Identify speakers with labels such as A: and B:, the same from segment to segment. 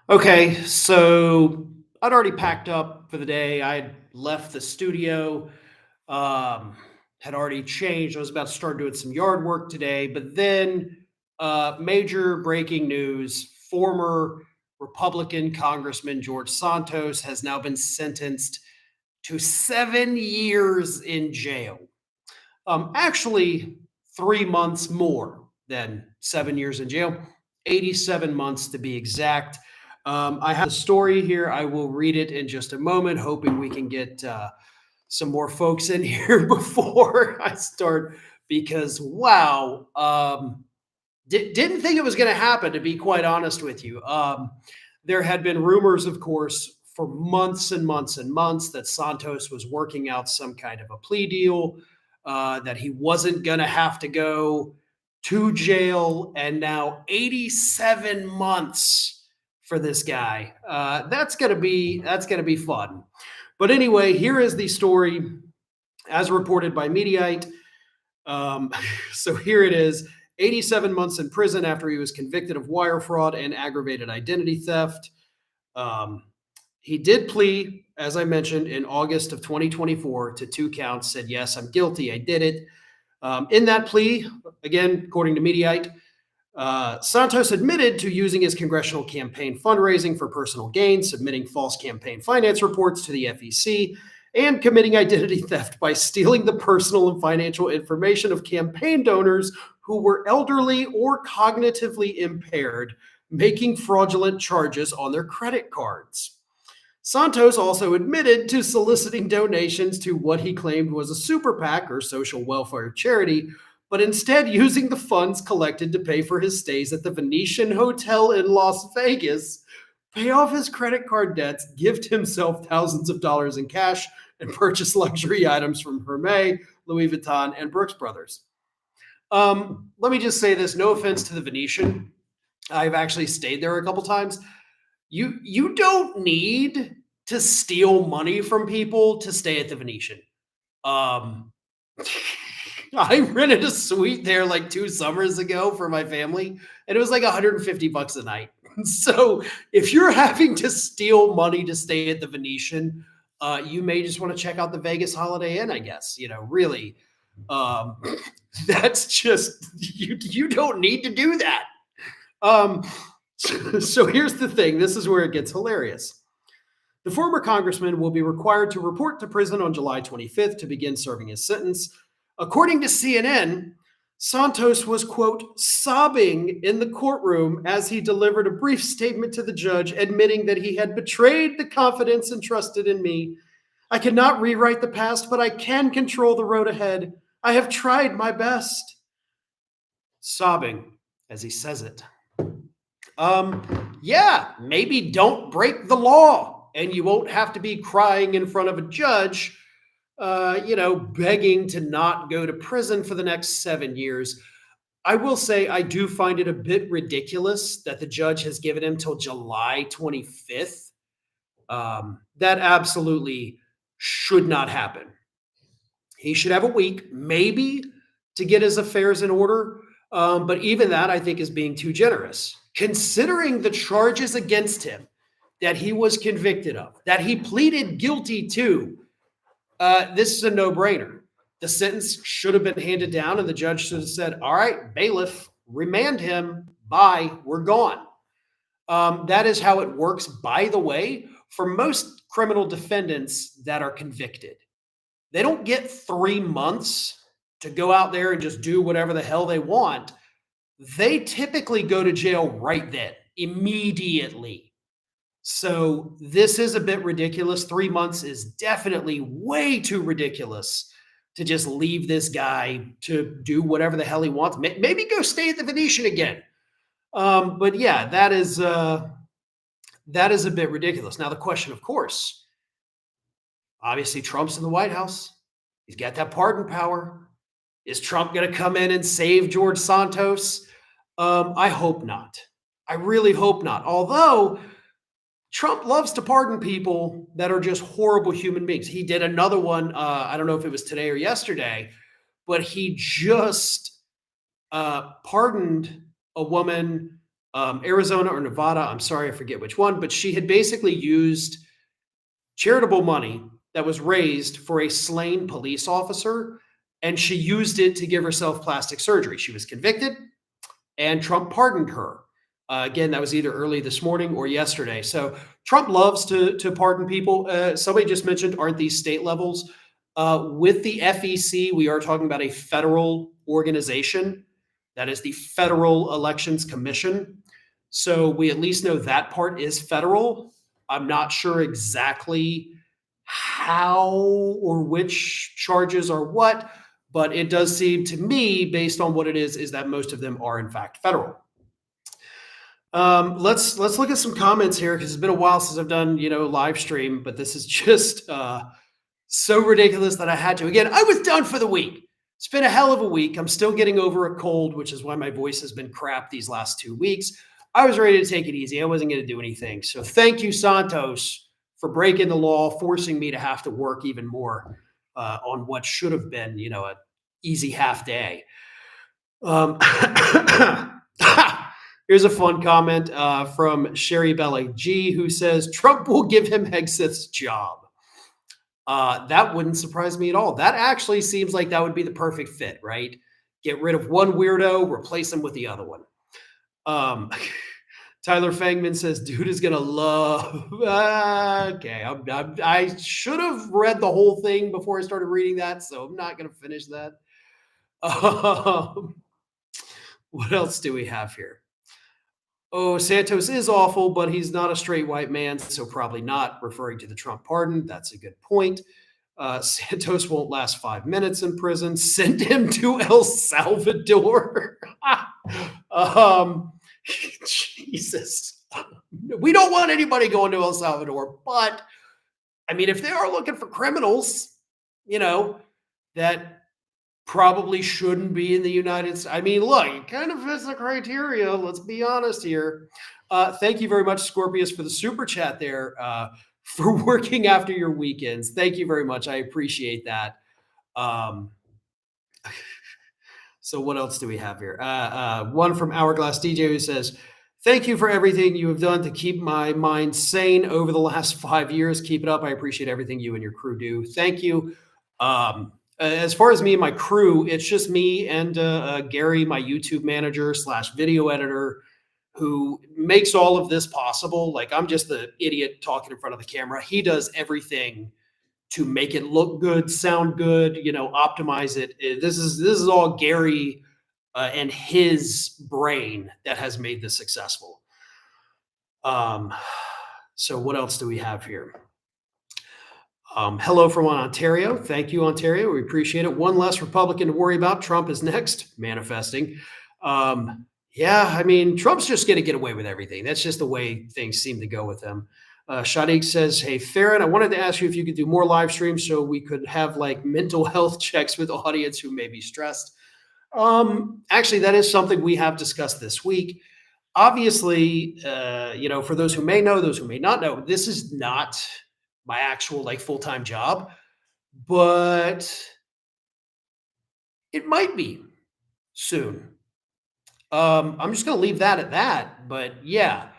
A: Okay, so I'd already packed up for the day. I had left the studio, um, had already changed. I was about to start doing some yard work today, but then major breaking news: former Republican Congressman George Santos has now been sentenced to 7 years in jail. Actually, 3 months more than 7 years in jail, 87 months to be exact. I have the story here. I will read it in just a moment, hoping we can get some more folks in here before I start because, wow, didn't think it was going to happen, to be quite honest with you. There had been rumors, of course, for months and months and months that Santos was working out some kind of a plea deal, that he wasn't going to have to go to jail. And now 87 months for this guy. That's gonna be fun. But anyway, here is the story as reported by Mediaite. Um, so here it is: 87 months in prison after he was convicted of wire fraud and aggravated identity theft. Um, he did plea, as I mentioned, in August of 2024 to two counts, said, yes, I'm guilty, I did it. In that plea, again, according to Mediaite, Santos admitted to using his congressional campaign fundraising for personal gain, submitting false campaign finance reports to the FEC, and committing identity theft by stealing the personal and financial information of campaign donors who were elderly or cognitively impaired, making fraudulent charges on their credit cards. Santos also admitted to soliciting donations to what he claimed was a super PAC or social welfare charity, but instead using the funds collected to pay for his stays at the Venetian Hotel in Las Vegas, pay off his credit card debts, gift himself thousands of dollars in cash, and purchase luxury items from Hermes, Louis Vuitton, and Brooks Brothers. Let me just say this: no offense to the Venetian. I've actually stayed there a couple times. You don't need to steal money from people to stay at the Venetian. Um, I rented a suite there like 2 summers ago for my family, and it was like 150 bucks a night. So if you're having to steal money to stay at the Venetian, you may just want to check out the Vegas Holiday Inn, I guess. Really, um, that's just you don't need to do that. Um, so here's the thing. This is where it gets hilarious. The former congressman will be required to report to prison on July 25th to begin serving his sentence. According to CNN, Santos was, quote, sobbing in the courtroom as he delivered a brief statement to the judge, admitting that he had betrayed the confidence entrusted in me. I cannot rewrite the past, but I can control the road ahead. I have tried my best. Sobbing as he says it. Yeah, maybe don't break the law and you won't have to be crying in front of a judge, begging to not go to prison for the next 7 years. I will say I do find it a bit ridiculous that the judge has given him till July 25th. That absolutely should not happen. He should have a week, maybe, to get his affairs in order. But even that, I think, is being too generous, considering the charges against him that he was convicted of, that he pleaded guilty to. This is a no brainer. The sentence should have been handed down, and the judge should have said, all right, bailiff, remand him. Bye. We're gone. That is how it works, by the way, for most criminal defendants that are convicted. They don't get 3 months to go out there and just do whatever the hell they want. They typically go to jail right then, immediately. So this is a bit ridiculous. 3 months is definitely way too ridiculous to just leave this guy to do whatever the hell he wants. Maybe go stay at the Venetian again. But yeah, that is a bit ridiculous. Now the question, of course, obviously Trump's in the White House. He's got that pardon power. Is Trump going to come in and save George Santos? I hope not. I really hope not. Although Trump loves to pardon people that are just horrible human beings. He did another one. I don't know if it was today or yesterday, but he just pardoned a woman Arizona or Nevada. I'm sorry, I forget which one, but she had basically used charitable money that was raised for a slain police officer, and she used it to give herself plastic surgery. She was convicted, and Trump pardoned her. Again, that was either early this morning or yesterday. So Trump loves to pardon people. Somebody just mentioned, aren't these state levels? With the FEC, we are talking about a federal organization. That is the Federal Elections Commission. So we at least know that part is federal. I'm not sure exactly how or which charges are what, but it does seem to me, based on what it is that most of them are in fact federal. Let's look at some comments here because it's been a while since I've done live stream, but this is just so ridiculous that I had to. Again, I was done for the week. It's been a hell of a week. I'm still getting over a cold, which is why my voice has been crap these last 2 weeks. I was ready to take it easy. I wasn't going to do anything. So thank you, Santos, for breaking the law, forcing me to have to work even more on what should have been, an easy half day. Here's a fun comment from Sherry Bella G, who says Trump will give him Hegseth's job. That wouldn't surprise me at all. That actually seems like that would be the perfect fit, right? Get rid of one weirdo, replace him with the other one. Tyler Fangman says, dude is going to love. Okay. I should have read the whole thing before I started reading that, so I'm not going to finish that. What else do we have here? Oh, Santos is awful, but he's not a straight white man, so probably not, referring to the Trump pardon. That's a good point. Santos won't last 5 minutes in prison. Send him to El Salvador. Jesus. We don't want anybody going to El Salvador, but I mean, if they are looking for criminals, that probably shouldn't be in the United States. I mean, look, it kind of fits the criteria. Let's be honest here. Thank you very much, Scorpius, for the super chat there, for working after your weekends. Thank you very much. I appreciate that. So what else do we have here? One from Hourglass DJ who says, thank you for everything you have done to keep my mind sane over the last 5 years. Keep it up. I appreciate everything you and your crew do. Thank you. As far as me and my crew, it's just me and Gary, my YouTube manager / video editor, who makes all of this possible. Like, I'm just the idiot talking in front of the camera. He does everything to make it look good, sound good, optimize it. This is all Gary and his brain that has made this successful. So what else do we have here? Hello from Ontario. Thank you, Ontario. We appreciate it. One less Republican to worry about. Trump is next, manifesting. Yeah, I mean, Trump's just going to get away with everything. That's just the way things seem to go with him. Shadiq says, hey, Farron, I wanted to ask you if you could do more live streams so we could have like mental health checks with audience who may be stressed. Actually, that is something we have discussed this week. Obviously, for those who may know, those who may not know, this is not my actual like full-time job, but it might be soon. I'm just going to leave that at that, but yeah,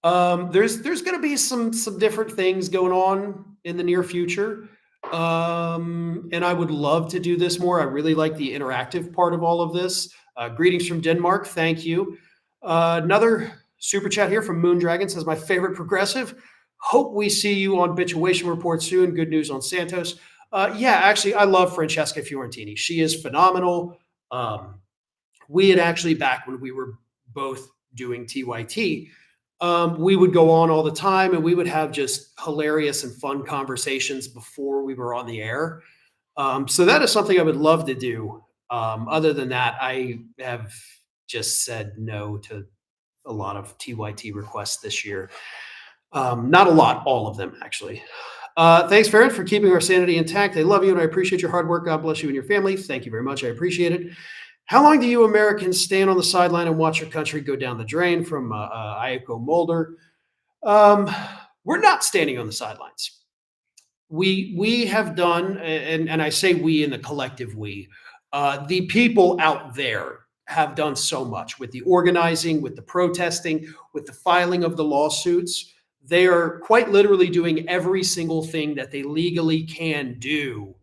A: there's going to be some different things going on in the near future. And I would love to do this more. I really like the interactive part of all of this. Greetings from Denmark. Thank you. Another super chat here from Moondragon says, my favorite progressive. Hope we see you on Bitchuation Report soon. Good news on Santos. Yeah, actually, I love Francesca Fiorentini. She is phenomenal. We had actually, back when we were both doing TYT, we would go on all the time and we would have just hilarious and fun conversations before we were on the air. So that is something I would love to do. Other than that, I have just said no to a lot of TYT requests this year. Not a lot, all of them, actually. Thanks, Farron, for keeping our sanity intact. I love you and I appreciate your hard work. God bless you and your family. Thank you very much. I appreciate it. How long do you Americans stand on the sideline and watch your country go down the drain? From Ayako Mulder. We're not standing on the sidelines. We have done, and I say we in the collective we, the people out there have done so much with the organizing, with the protesting, with the filing of the lawsuits. They are quite literally doing every single thing that they legally can do.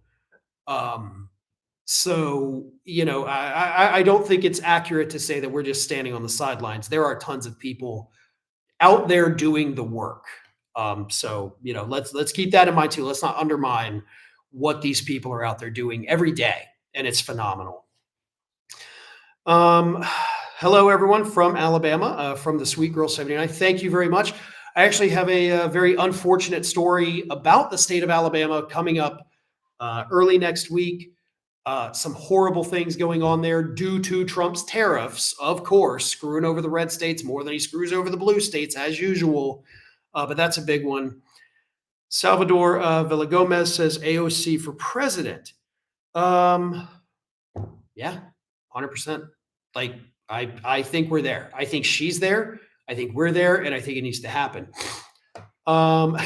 A: Um, so, I don't think it's accurate to say that we're just standing on the sidelines. There are tons of people out there doing the work. So, let's keep that in mind too. Let's not undermine what these people are out there doing every day, and it's phenomenal. Um, Hello, everyone from Alabama, from the Sweet Girl 79. Thank you very much. I actually have a very unfortunate story about the state of Alabama coming up early next week. Some horrible things going on there due to Trump's tariffs, of course, screwing over the red states more than he screws over the blue states, as usual. But that's a big one. Salvador Villagomez says AOC for president. Yeah, 100%. Like, I think we're there. I think she's there. I think we're there, and I think it needs to happen. Um,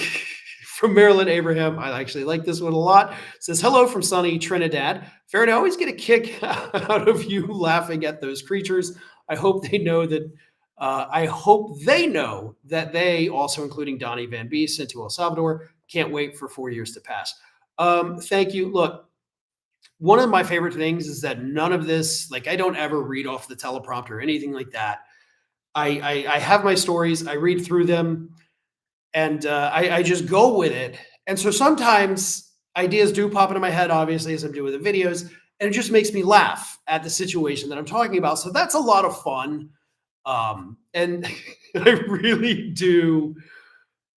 A: from Marilyn Abraham, I actually like this one a lot. Says hello from sunny Trinidad. Farron, I always get a kick out of you laughing at those creatures. I hope they know that. I hope they know that they, also including Donnie Van Beest, sent to El Salvador, can't wait for 4 years to pass. Thank you. Look, one of my favorite things is that none of this, like, I don't ever read off the teleprompter or anything like that. I have my stories, I read through them, and I just go with it. And so sometimes ideas do pop into my head, obviously, as I'm doing the videos, and it just makes me laugh at the situation that I'm talking about. So that's a lot of fun. And I really do.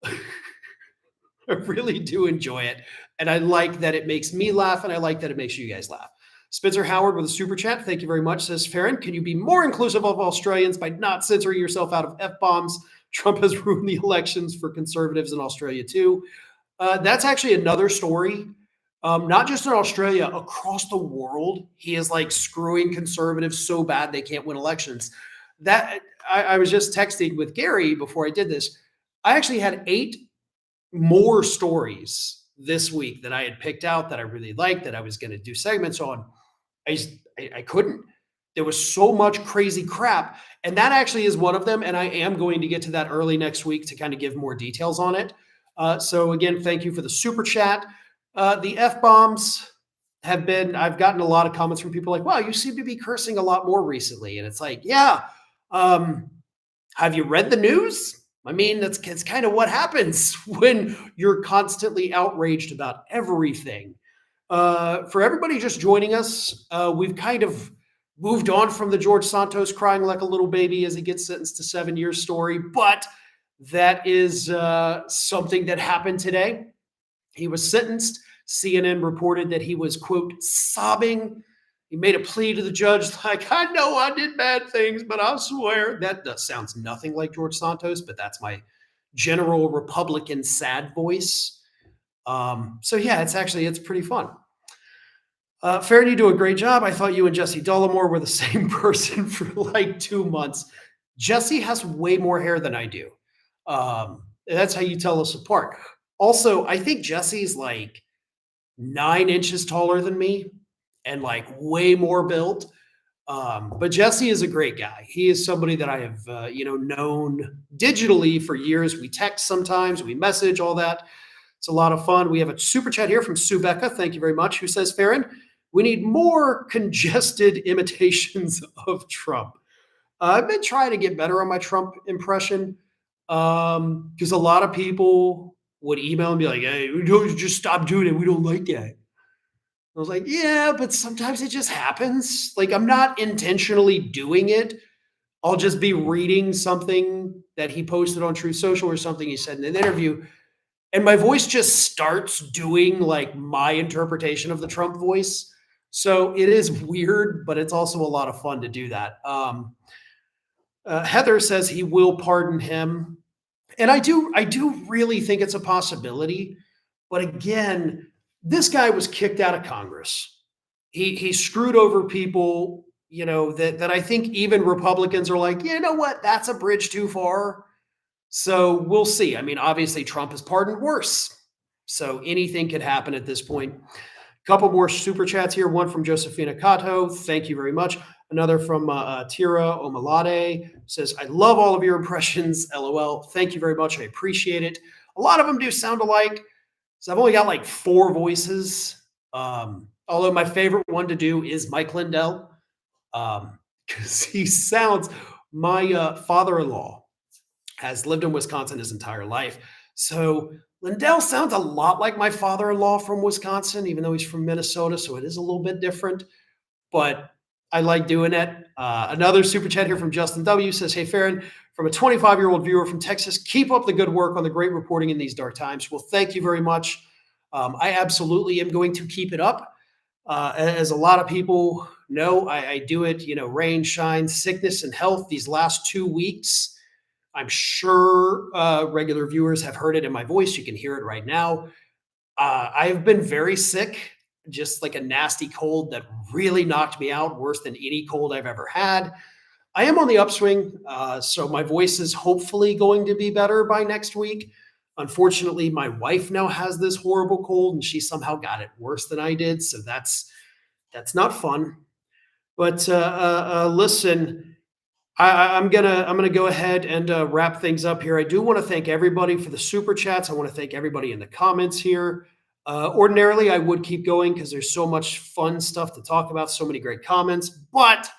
A: I really do enjoy it. And I like that it makes me laugh, and I like that it makes you guys laugh. Spencer Howard with a super chat. Thank you very much. Says, Farron, can you be more inclusive of Australians by not censoring yourself out of F-bombs? Trump has ruined the elections for conservatives in Australia too. That's actually another story. Not just in Australia, across the world, he is like screwing conservatives so bad they can't win elections. That I was just texting with Gary before I did this. I actually had 8 more stories this week that I had picked out that I really liked, that I was going to do segments on. I couldn't. There was so much crazy crap. And that actually is one of them. And I am going to get to that early next week to kind of give more details on it. So again, thank you for the super chat. The F-bombs I've gotten a lot of comments from people like, wow, you seem to be cursing a lot more recently. And it's like, yeah. Have you read the news? I mean, it's kind of what happens when you're constantly outraged about everything. For everybody just joining us, we've kind of moved on from the George Santos crying like a little baby as he gets sentenced to 7 years story, but that is something that happened today. He was sentenced. CNN reported that he was, quote, sobbing. He made a plea to the judge, like, I know I did bad things, but I swear. That sounds nothing like George Santos, but that's my general Republican sad voice. So yeah, it's pretty fun. Farron, you do a great job. I thought you and Jesse Dollamore were the same person for like 2 months. Jesse has way more hair than I do. That's how you tell us apart. Also, I think Jesse's like 9 inches taller than me and like way more built. But Jesse is a great guy. He is somebody that I have, known digitally for years. We text sometimes, we message, all that. It's a lot of fun. We have a super chat here from Sue Becca. Thank you very much. Who says, Farron, we need more congested imitations of Trump. I've been trying to get better on my Trump impression because a lot of people would email and be like, hey, just stop doing it. We don't like that. I was like, yeah, but sometimes it just happens. Like, I'm not intentionally doing it. I'll just be reading something that he posted on Truth Social or something he said in an interview, and my voice just starts doing like my interpretation of the Trump voice. So it is weird, but it's also a lot of fun to do that. Heather says he will pardon him. And I do really think it's a possibility. But again, this guy was kicked out of Congress. He screwed over people, that I think even Republicans are like, you know what, that's a bridge too far. So we'll see. I mean, obviously Trump has pardoned worse. So anything could happen at this point. A couple more super chats here. One from Josephina Cato. Thank you very much. Another from Tira Omalade says, I love all of your impressions. LOL. Thank you very much. I appreciate it. A lot of them do sound alike. So I've only got like 4 voices. Although my favorite one to do is Mike Lindell, because he sounds, my father-in-law has lived in Wisconsin his entire life. So Lindell sounds a lot like my father-in-law from Wisconsin, even though he's from Minnesota. So it is a little bit different, but I like doing it. Another super chat here from Justin W says, hey, Farron, from a 25-year-old viewer from Texas, keep up the good work on the great reporting in these dark times. Well, thank you very much. I absolutely am going to keep it up. As a lot of people know, I do it, rain, shine, sickness, and health these last 2 weeks. I'm sure regular viewers have heard it in my voice. You can hear it right now. I have been very sick, just like a nasty cold that really knocked me out, worse than any cold I've ever had. I am on the upswing, so my voice is hopefully going to be better by next week. Unfortunately, my wife now has this horrible cold, and she somehow got it worse than I did, so that's not fun. But listen, I'm gonna go ahead and wrap things up here. I do want to thank everybody for the super chats. I want to thank everybody in the comments here. Ordinarily, I would keep going because there's so much fun stuff to talk about, so many great comments. But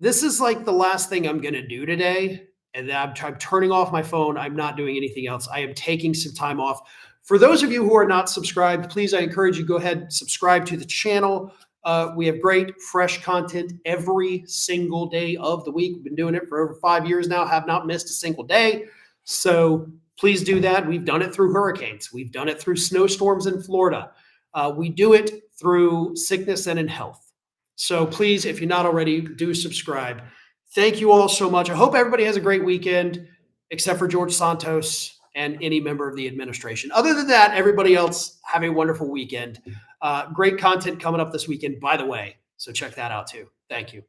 A: this is like the last thing I'm gonna do today, and then I'm turning off my phone. I'm not doing anything else. I am taking some time off. For those of you who are not subscribed, please, I encourage you, go ahead and subscribe to the channel. We have great, fresh content every single day of the week. We've been doing it for over 5 years now, have not missed a single day. So please do that. We've done it through hurricanes. We've done it through snowstorms in Florida. We do it through sickness and in health. So please, if you're not already, do subscribe. Thank you all so much. I hope everybody has a great weekend, except for George Santos and any member of the administration. Other than that, everybody else, have a wonderful weekend. Great content coming up this weekend, by the way. So check that out too. Thank you.